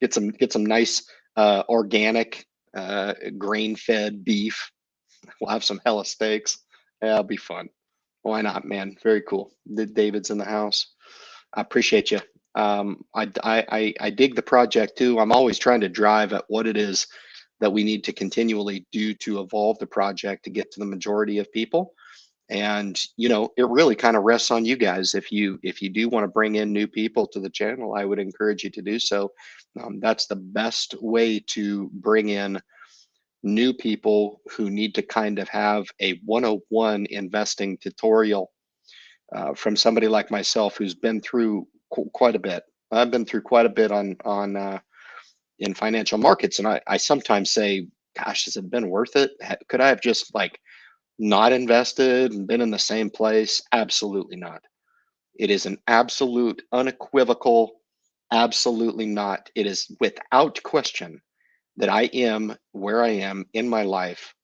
Get some nice organic grain-fed beef. We'll have some hella steaks. Yeah, it'll be fun. Why not, man? Very cool. David's in the house. I appreciate you. I dig the project too. I'm always trying to drive at what it is that we need to continually do to evolve the project to get to the majority of people. And it really kind of rests on you guys. If you do want to bring in new people to the channel, I would encourage you to do so. That's the best way to bring in new people who need to kind of have a 101 investing tutorial from somebody like myself who's been through quite a bit. I've been through quite a bit on in financial markets, and I sometimes say, gosh, has it been worth it? Could I have just not invested and been in the same place? Absolutely not. It is an absolute, unequivocal, absolutely not. It is without question that I am where I am in my life,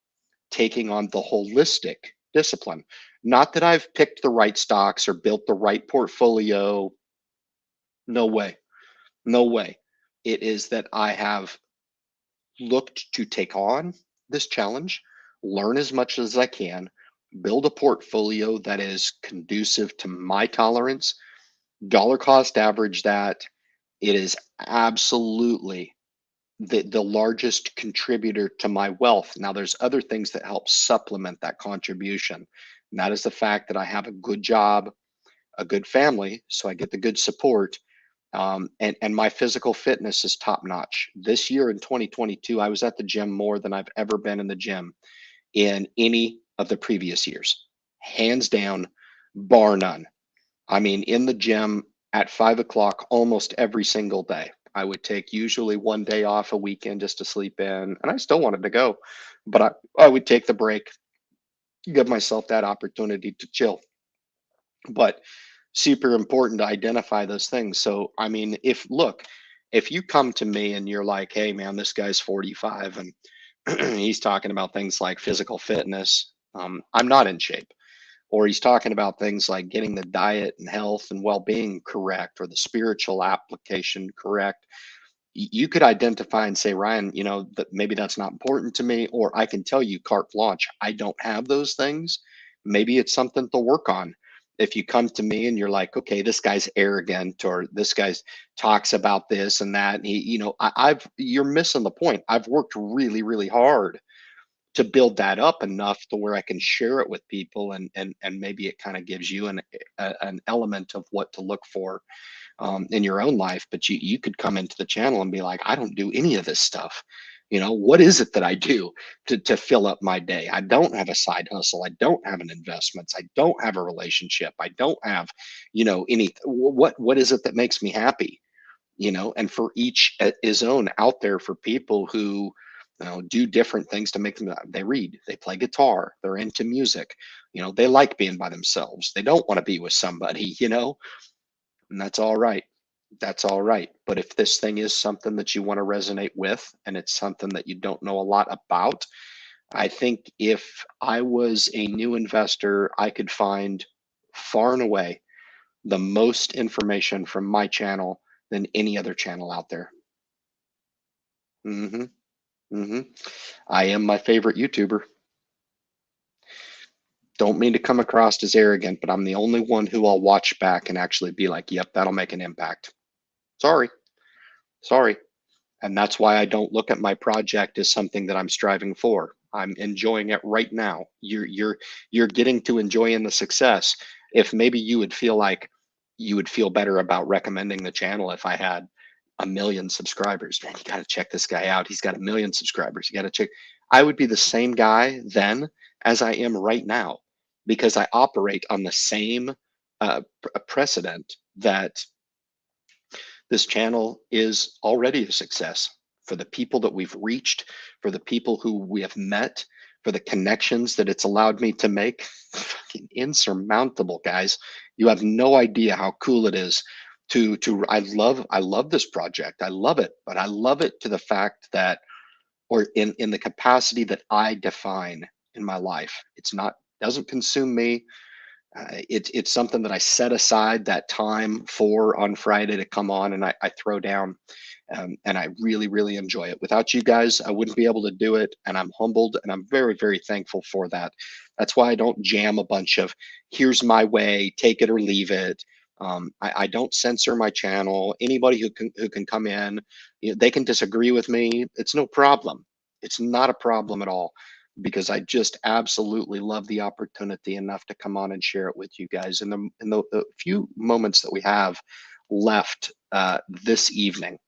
taking on the holistic discipline. Not that I've picked the right stocks or built the right portfolio. No way. No way. It is that I have looked to take on this challenge, learn as much as I can, build a portfolio that is conducive to my tolerance, dollar cost average that. It is absolutely the largest contributor to my wealth. Now, there's other things that help supplement that contribution. And that is the fact that I have a good job, a good family, so I get the good support. And my physical fitness is top notch. This year in 2022, I was at the gym more than I've ever been in the gym in any of the previous years, hands down, bar none. I mean, in the gym at 5 o'clock almost every single day. I would take usually one day off a weekend just to sleep in, and I still wanted to go, but I would take the break, give myself that opportunity to chill. But super important to identify those things. So, I mean, if you come to me and you're like, hey, man, this guy's 45 and he's talking about things like physical fitness, I'm not in shape. Or he's talking about things like getting the diet and health and well being correct or the spiritual application correct. You could identify and say, Ryan, that maybe that's not important to me, or I can tell you carte blanche, I don't have those things. Maybe it's something to work on. If you come to me and you're like, okay, this guy's arrogant, or this guy's talks about this and that, and you're missing the point. I've worked really, really hard to build that up enough to where I can share it with people, and maybe it kind of gives you an element of what to look for in your own life. But you could come into the channel and be like, I don't do any of this stuff. What is it that I do to fill up my day? I don't have a side hustle. I don't have an investments. I don't have a relationship. I don't have, any. What is it that makes me happy? And for each his own out there, for people who do different things to make them. They read, they play guitar, they're into music, they like being by themselves, they don't want to be with somebody, and that's all right. That's all right. But if this thing is something that you want to resonate with, and it's something that you don't know a lot about, I think if I was a new investor, I could find far and away the most information from my channel than any other channel out there. hmm hmm I am my favorite YouTuber. Don't mean to come across as arrogant, but I'm the only one who I'll watch back and actually be like, yep, that'll make an impact. Sorry. Sorry. And that's why I don't look at my project as something that I'm striving for. I'm enjoying it right now. You're getting to enjoy in the success. If maybe you would feel like you would feel better about recommending the channel if I had 1 million subscribers. Man, you got to check this guy out. He's got 1 million subscribers. You got to check. I would be the same guy then as I am right now, because I operate on the same precedent that this channel is already a success for the people that we've reached, for the people who we have met, for the connections that it's allowed me to make. Fucking insurmountable, guys. You have no idea how cool it is to I love this project. I love it, but I love it to the fact that, or in the capacity that I define in my life. It's not, doesn't consume me. It's something that I set aside that time for on Friday to come on, and I throw down, and I really, really enjoy it. Without you guys, I wouldn't be able to do it, and I'm humbled, and I'm very, very thankful for that. That's why I don't jam a bunch of here's my way, take it or leave it. I don't censor my channel. Anybody who can come in, they can disagree with me. It's no problem. It's not a problem at all, because I just absolutely love the opportunity enough to come on and share it with you guys in the few moments that we have left this evening.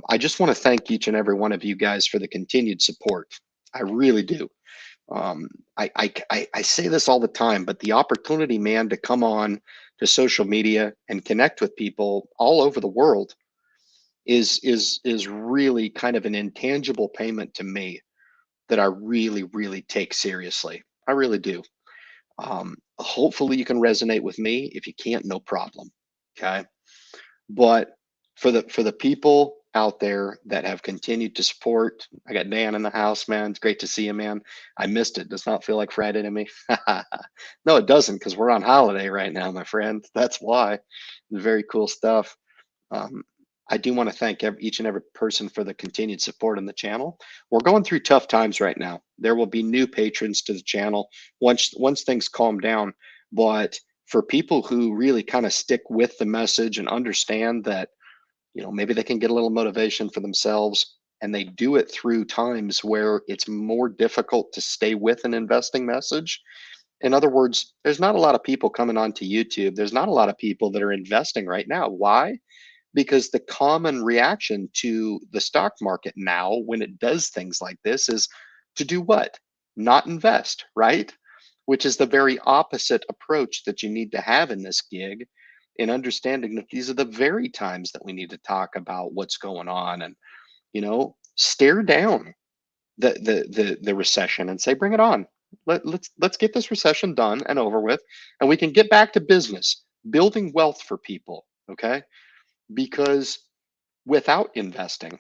I just want to thank each and every one of you guys for the continued support. I really do. I say this all the time, but the opportunity, man, to come on to social media and connect with people all over the world is really kind of an intangible payment to me that I really, really take seriously. I really do. Hopefully you can resonate with me. If you can't, no problem. Okay. But for the people out there that have continued to support, I got Dan in the house, man. It's great to see you, man. I missed it. Does not feel like Friday to me. No, it doesn't, because we're on holiday right now, my friend. That's why. Very cool stuff. Um, I do want to thank each and every person for the continued support on the channel. We're going through tough times right now. There will be new patrons to the channel once things calm down. But for people who really kind of stick with the message and understand that, maybe they can get a little motivation for themselves, and they do it through times where it's more difficult to stay with an investing message. In other words, there's not a lot of people coming onto YouTube. There's not a lot of people that are investing right now. Why? Because the common reaction to the stock market now, when it does things like this, is to do what? Not invest, right? Which is the very opposite approach that you need to have in this gig, in understanding that these are the very times that we need to talk about what's going on, and stare down the recession and say, bring it on. Let's get this recession done and over with, and we can get back to business. building wealth for people, okay? Because without investing,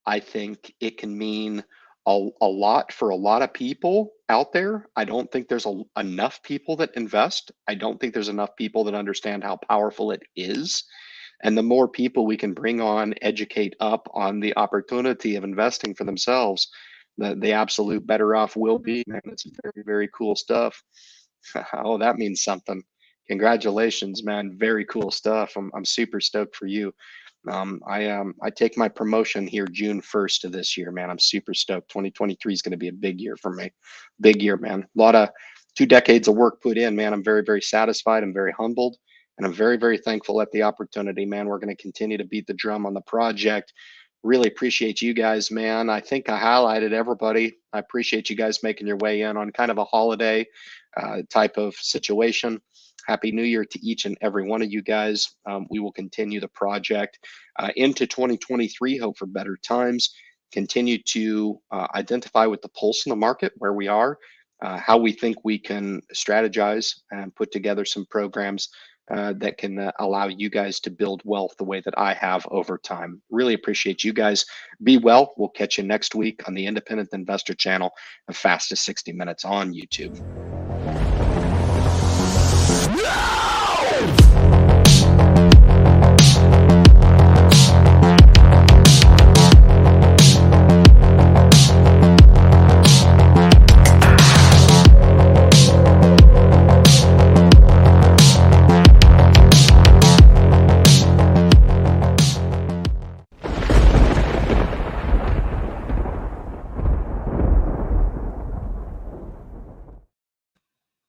I think it can mean a lot for a lot of people out there. I don't think there's enough people that invest. I don't think there's enough people that understand how powerful it is. And the more people we can bring on, educate up on the opportunity of investing for themselves, the absolute better off we'll be. Man, it's very, very cool stuff. Oh, that means something. Congratulations, man. Very cool stuff. I'm super stoked for you. I take my promotion here June 1st of this year, man. I'm super stoked. 2023 is going to be a big year for me. Big year, man. A lot of 2 decades of work put in, man. I'm very, very satisfied. I'm very humbled, and I'm very, very thankful at the opportunity, man. We're going to continue to beat the drum on the project. Really appreciate you guys, man. I think I highlighted everybody. I appreciate you guys making your way in on kind of a holiday type of situation. Happy New Year to each and every one of you guys. We will continue the project into 2023, hope for better times, continue to identify with the pulse in the market, where we are, how we think we can strategize and put together some programs that can allow you guys to build wealth the way that I have over time. Really appreciate you guys. Be well. We'll catch you next week on the Independent Investor channel, the fastest 60 minutes on YouTube.